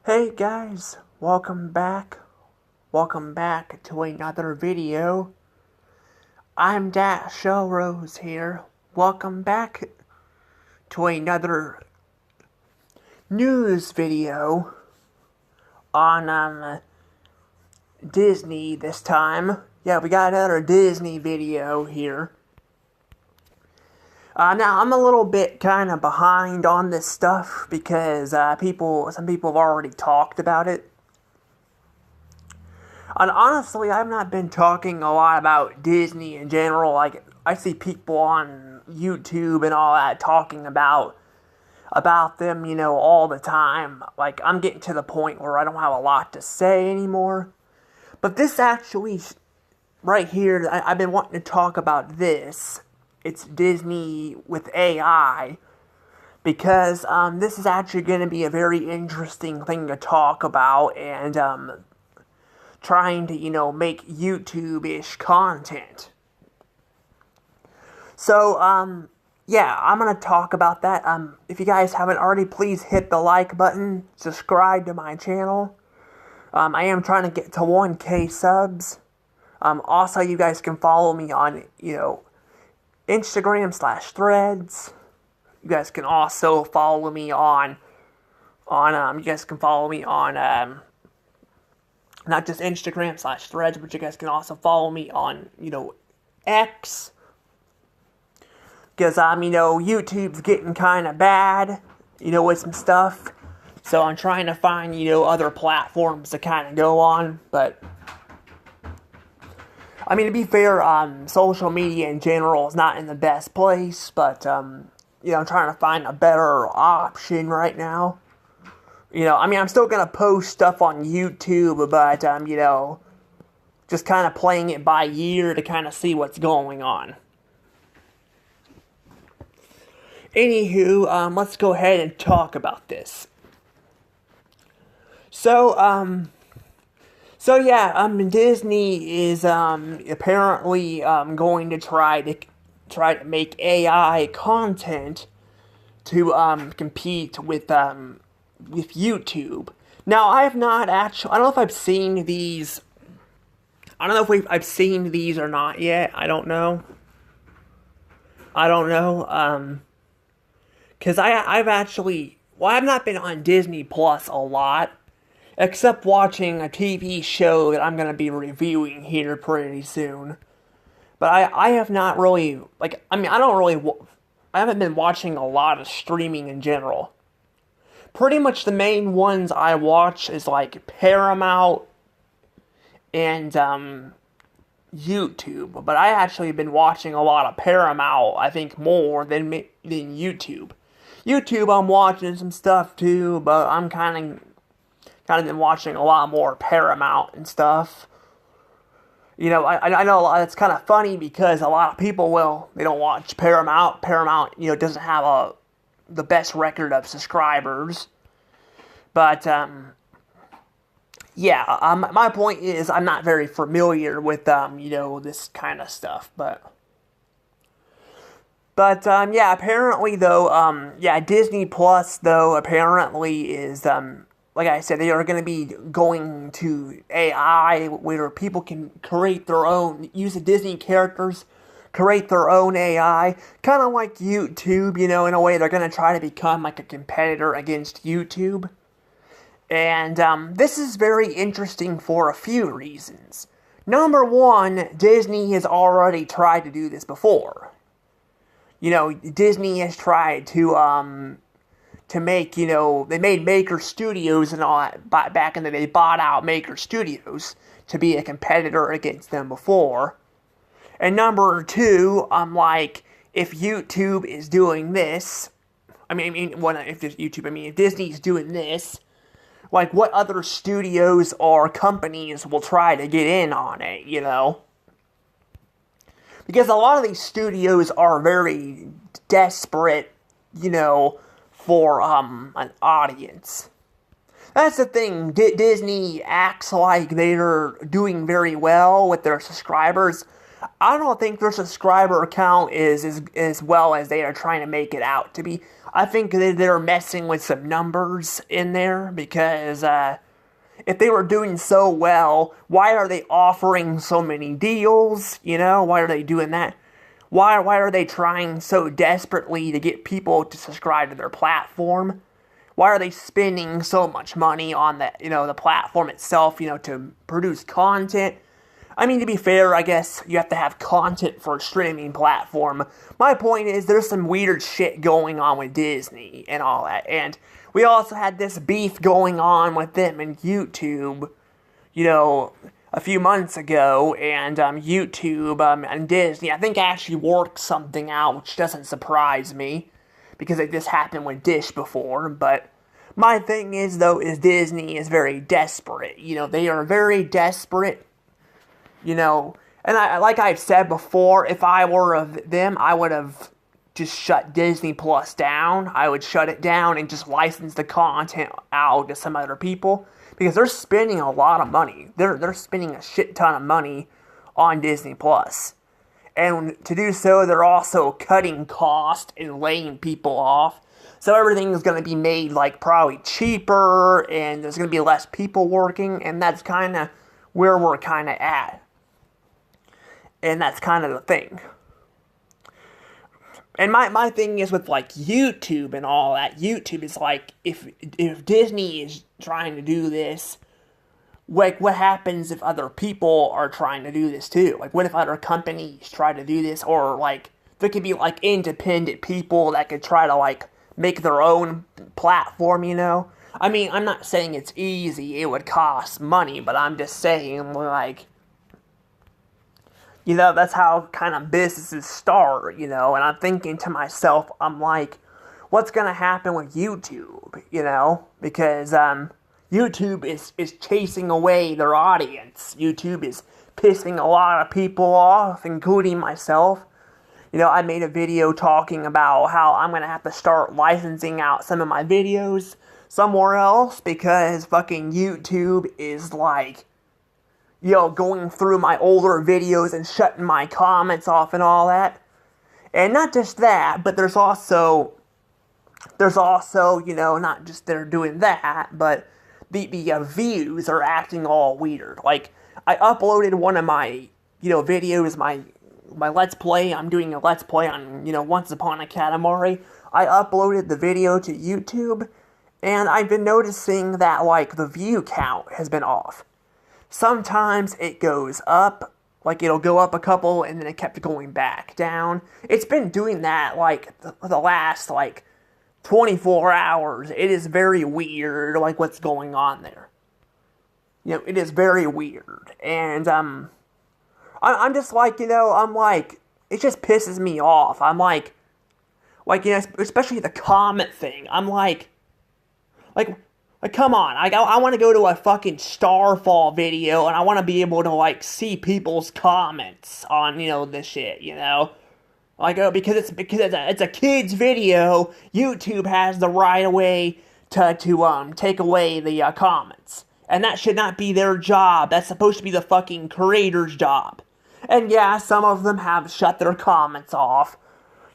Hey guys, welcome back. Welcome back to another video. I'm Dat Showrose here. Welcome back to another news video on Disney this time. Yeah, we got another Disney video here. Now, I'm a little bit kind of behind on this stuff because some people have already talked about it. And honestly, I've not been talking a lot about Disney in general. Like, I see people on YouTube and all that talking about them, all the time. Like, I'm getting to the point where I don't have a lot to say anymore. But this actually, right here, I've been wanting to talk about this. It's Disney with AI, because this is actually going to be a very interesting thing to talk about, and trying to, make YouTube-ish content. So, yeah, I'm going to talk about that. If you guys haven't already, please hit the like button, subscribe to my channel. I am trying to get to 1K subs. Also, you guys can follow me on, Instagram/Threads. You guys can also follow me on not just Instagram/Threads, but you guys can also follow me on, X. Because, YouTube's getting kind of bad, with some stuff. So I'm trying to find, other platforms to kind of go on, but to be fair, social media in general is not in the best place, but, I'm trying to find a better option right now. I'm still gonna post stuff on YouTube, but, just kind of playing it by ear to kind of see what's going on. Anywho, let's go ahead and talk about this. So yeah, Disney is apparently going to try to make AI content to compete with YouTube. Now, I have not actually. I don't know if I've seen these. I don't know if I've seen these or not yet. I don't know. Because I've actually. Well, I've not been on Disney Plus a lot, except watching a TV show that I'm going to be reviewing here pretty soon. But I have not really, I haven't been watching a lot of streaming in general. Pretty much the main ones I watch is Paramount and YouTube. But I actually have been watching a lot of Paramount, I think, more than YouTube. YouTube, I'm watching some stuff too, but I'm kind of been watching a lot more Paramount and stuff. I know it's kind of funny because a lot of people, they don't watch Paramount. Paramount, doesn't have the best record of subscribers. But, yeah, my point is I'm not very familiar with, this kind of stuff, But, yeah, apparently, though, Disney Plus, though, apparently is, like I said, they are going to be going to AI, where people can create their own, use the Disney characters, create their own AI, kind of like YouTube, in a way they're going to try to become a competitor against YouTube. And this is very interesting for a few reasons. Number one, Disney has already tried to do this before. Disney has tried to make, they made Maker Studios and all that back in the day. They bought out Maker Studios to be a competitor against them before. And number two, if YouTube is doing this, if Disney's doing this, what other studios or companies will try to get in on it, Because a lot of these studios are very desperate, for an audience. That's the thing. Disney acts like they're doing very well with their subscribers, I don't think their subscriber count is as well as they are trying to make it out to be. I think they're messing with some numbers in there because if they were doing so well, why are they offering so many deals? You know, why are they doing that? Why are they trying so desperately to get people to subscribe to their platform? Why are they spending so much money on the platform itself, to produce content? I mean, to be fair, I guess you have to have content for a streaming platform. My point is, there's some weird shit going on with Disney and all that. And we also had this beef going on with them and YouTube, a few months ago. And YouTube and Disney, I think, actually worked something out, which doesn't surprise me, because it just happened with Dish before. But my thing is, though, is Disney is very desperate. They are very desperate. And like I've said before, if I were of them, I would have just shut Disney Plus down. I would shut it down and just license the content out to some other people, because they're spending a lot of money. They're spending a shit ton of money on Disney Plus. And to do so, they're also cutting costs and laying people off. So everything is going to be made probably cheaper, and there's going to be less people working, and that's kind of where we're kind of at. And that's kind of the thing. And my thing is with YouTube and all that. YouTube is if Disney is trying to do this, what happens if other people are trying to do this too? What if other companies try to do this? Or there could be independent people that could try to make their own platform, I mean, I'm not saying it's easy, it would cost money, but I'm just saying that's how kind of businesses start, and I'm thinking to myself, I'm what's going to happen with YouTube, because YouTube is chasing away their audience. YouTube is pissing a lot of people off, including myself. I made a video talking about how I'm going to have to start licensing out some of my videos somewhere else, because fucking YouTube is going through my older videos and shutting my comments off and all that. And not just that, but there's also, not just they're doing that, but the views are acting all weird. I uploaded one of my, videos, my Let's Play. I'm doing a Let's Play on, Once Upon a Katamari. I uploaded the video to YouTube, and I've been noticing that, the view count has been off. Sometimes it goes up, it'll go up a couple, and then it kept going back down. It's been doing that, the last, 24 hours. It is very weird, what's going on there. It is very weird. And, I'm just it just pisses me off. I'm especially the comment thing. I'm come on, I want to go to a fucking Starfall video, and I want to be able to, see people's comments on, this shit, because it's a kid's video, YouTube has the right away to take away the, comments. And that should not be their job. That's supposed to be the fucking creator's job. And yeah, some of them have shut their comments off.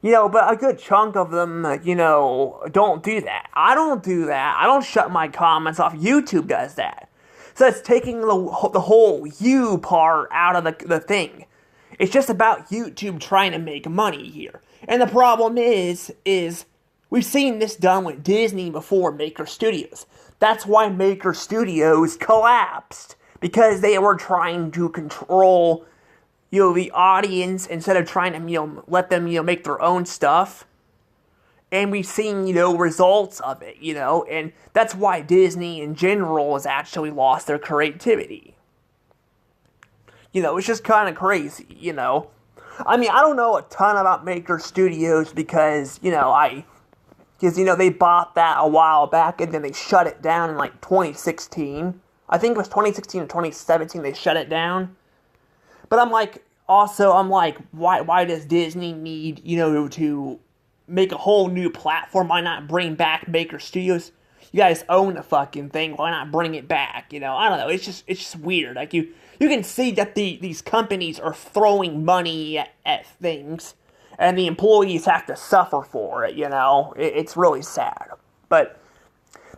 But a good chunk of them, don't do that. I don't do that. I don't shut my comments off. YouTube does that. So it's taking the whole you part out of the thing. It's just about YouTube trying to make money here. And the problem is we've seen this done with Disney before, Maker Studios. That's why Maker Studios collapsed. Because they were trying to control the audience instead of trying to, let them, make their own stuff. And we've seen, results of it, and that's why Disney in general has actually lost their creativity. It's just kind of crazy, I mean, I don't know a ton about Maker Studios because, they bought that a while back and then they shut it down in 2016. I think it was 2016 or 2017 they shut it down. But I'm why does Disney need, to make a whole new platform? Why not bring back Maker Studios? you guys own the fucking thing. Why not bring it back? You know, I don't know. It's just weird. Like you can see that these companies are throwing money at things, and the employees have to suffer for it. You know, it's really sad. But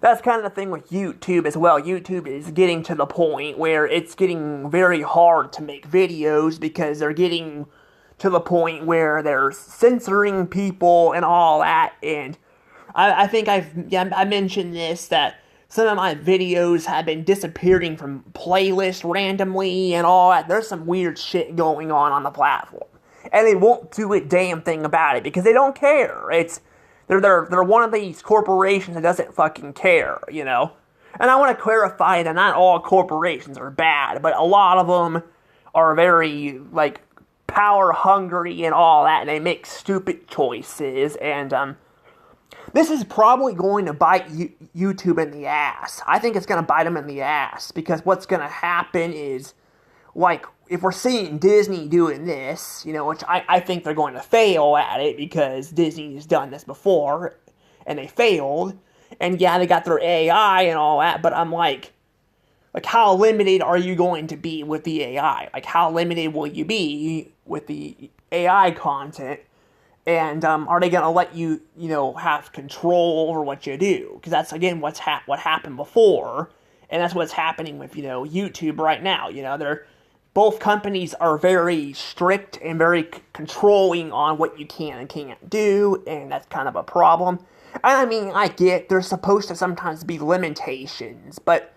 that's kind of the thing with YouTube as well. YouTube is getting to the point where it's getting very hard to make videos because they're getting to the point where they're censoring people and all that. And I think I mentioned this, that some of my videos have been disappearing from playlists randomly and all that. There's some weird shit going on the platform. And they won't do a damn thing about it because they don't care. They're one of these corporations that doesn't fucking care, you know? And I want to clarify that not all corporations are bad, but a lot of them are very, like, power hungry and all that, and they make stupid choices, and this is probably going to bite YouTube in the ass. I think it's going to bite them in the ass, because what's going to happen is, like, if we're seeing Disney doing this, you know, which I think they're going to fail at it, because Disney's done this before, and they failed, and yeah, they got their AI and all that, but I'm like, how limited are you going to be with the AI? Like, how limited will you be with the AI content? And are they going to let you, you know, have control over what you do? Because that's, again, what happened before. And that's what's happening with, you know, YouTube right now. You know, both companies are very strict and very controlling on what you can and can't do. And that's kind of a problem. And I mean, I get there's supposed to sometimes be limitations. But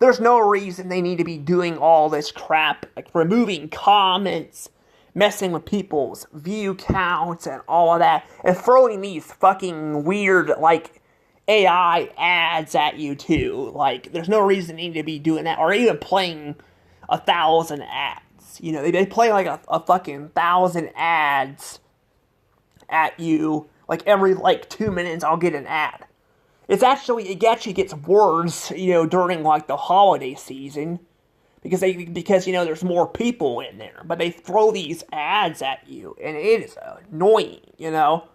there's no reason they need to be doing all this crap, like removing comments, messing with people's view counts and all of that, and throwing these fucking weird, like, AI ads at you too. Like, there's no reason they need to be doing that, or even playing 1,000 ads. You know, they play like a fucking 1,000 ads at you. Like, every, 2 minutes I'll get an ad. It actually gets worse, you know, during, like, the holiday season, because you know, there's more people in there, but they throw these ads at you, and it is annoying, you know?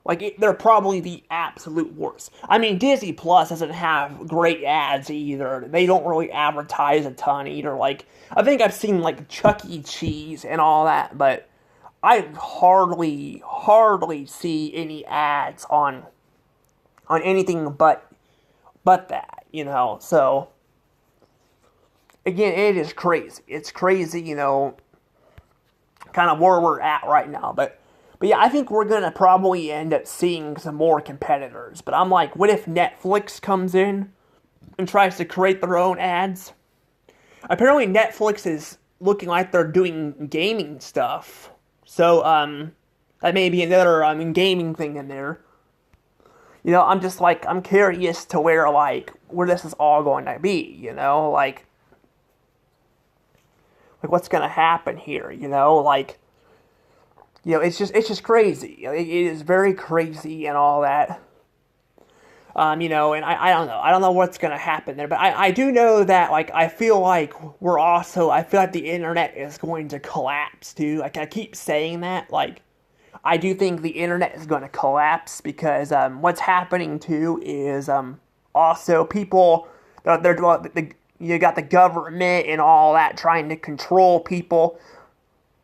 Like, they're probably the absolute worst. I mean, Disney Plus doesn't have great ads either. They don't really advertise a ton either. Like, I think I've seen, like, Chuck E. Cheese and all that, but I hardly see any ads on anything but that, you know? So, again, it is crazy. It's crazy, you know, kind of where we're at right now. But yeah, I think we're going to probably end up seeing some more competitors. But I'm like, what if Netflix comes in and tries to create their own ads? Apparently Netflix is looking like they're doing gaming stuff. So, that may be another, gaming thing in there. You know, I'm just like, I'm curious to where this is all going to be, you know? Like what's going to happen here, you know? Like, you know, it's just crazy. It is very crazy and all that. You know, and I don't know. I don't know what's going to happen there. But I do know that, like, I feel like the internet is going to collapse, too. Like, I keep saying that. Like, I do think the internet is going to collapse because what's happening, too, is also people, you got the government and all that trying to control people.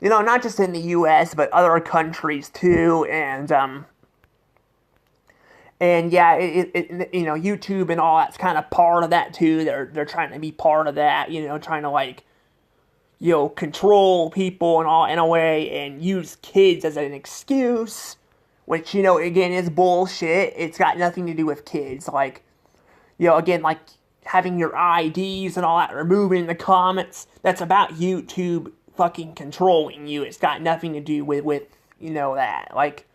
You know, not just in the U.S., but other countries, too. And yeah, you know, YouTube and all that's kind of part of that, too. They're trying to be part of that, you know, trying to, like, you know, control people and all in a way, and use kids as an excuse, which, you know, again, is bullshit. It's got nothing to do with kids. Like, you know, again, like, having your IDs and all that, removing the comments, that's about YouTube fucking controlling you. It's got nothing to do with you know, that. Like,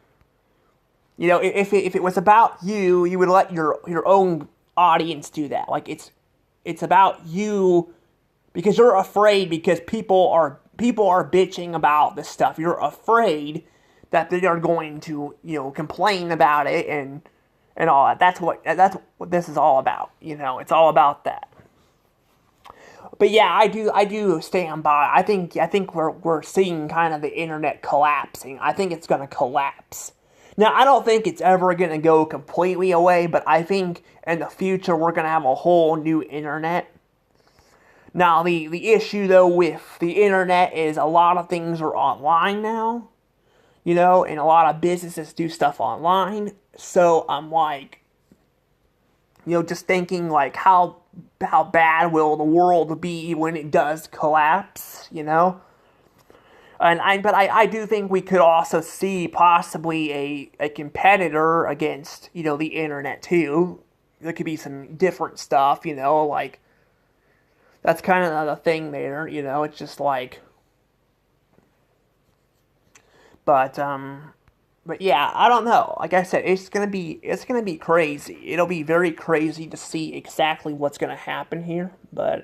you know, if it was about you, you would let your own audience do that. Like, it's about you because you're afraid, because people are bitching about this stuff. You're afraid that they are going to, you know, complain about it and all that. That's what this is all about. You know, it's all about that. But yeah, I do stand by. I think we're seeing kind of the internet collapsing. I think it's going to collapse. Now, I don't think it's ever going to go completely away, but I think in the future we're going to have a whole new internet. Now, the issue, though, with the internet is a lot of things are online now, you know, and a lot of businesses do stuff online. So I'm like, you know, just thinking like how bad will the world be when it does collapse, you know? But I do think we could also see possibly a competitor against, you know, the internet too. There could be some different stuff, you know, like, that's kind of the thing there, you know, it's just like, but yeah, I don't know. Like I said, it's gonna be crazy. It'll be very crazy to see exactly what's gonna happen here, yeah,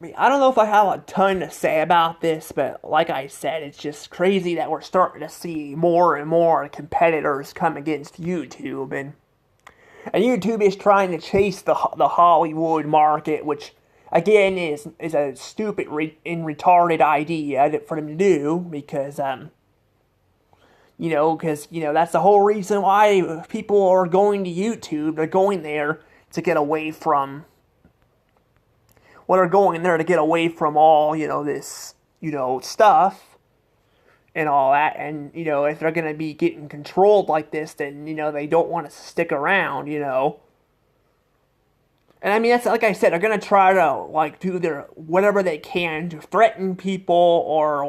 I mean, I don't know if I have a ton to say about this, but like I said, it's just crazy that we're starting to see more and more competitors come against YouTube, and YouTube is trying to chase the Hollywood market, which again is a stupid and retarded idea for them to do, because you know, that's the whole reason why people are going to YouTube. They're going there to get away from. Well, they're going there to get away from all, you know, this, you know, stuff and all that. And, you know, if they're going to be getting controlled like this, then, you know, they don't want to stick around, you know. And I mean, that's, like I said, they're going to try to, like, do their, whatever they can to threaten people or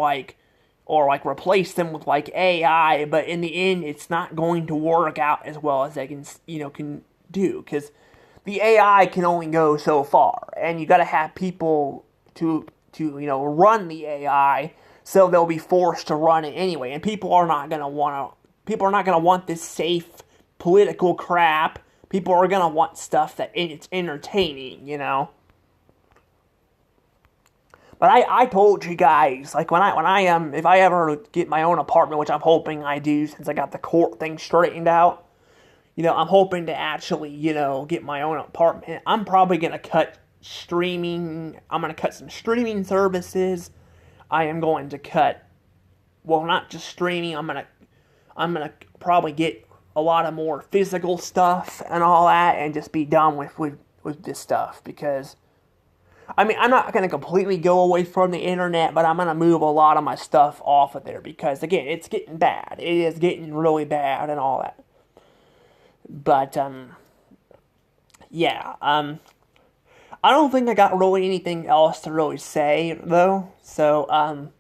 replace them with, like, AI. But in the end, it's not going to work out as well as they can, you know, can do. Because the AI can only go so far, and you got to have people to you know, run the AI, so they'll be forced to run it anyway. And people are not gonna want this safe political crap. People are gonna want stuff that it's entertaining, you know. But I told you guys, like, when I if I ever get my own apartment, which I'm hoping I do since I got the court thing straightened out. You know, I'm hoping to actually, you know, get my own apartment. I'm probably going to cut streaming. I'm going to cut some streaming services. I am going to cut, well, not just streaming. I'm going to probably get a lot of more physical stuff and all that, and just be done with this stuff. Because, I mean, I'm not going to completely go away from the internet, but I'm going to move a lot of my stuff off of there. Because, again, it's getting bad. It is getting really bad and all that. But, yeah, I don't think I got really anything else to really say, though, so, I'm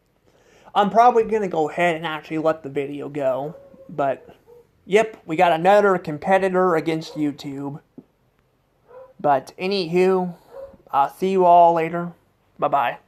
probably gonna go ahead and actually let the video go, but, yep, we got another competitor against YouTube, but, anywho, I'll see you all later, bye-bye.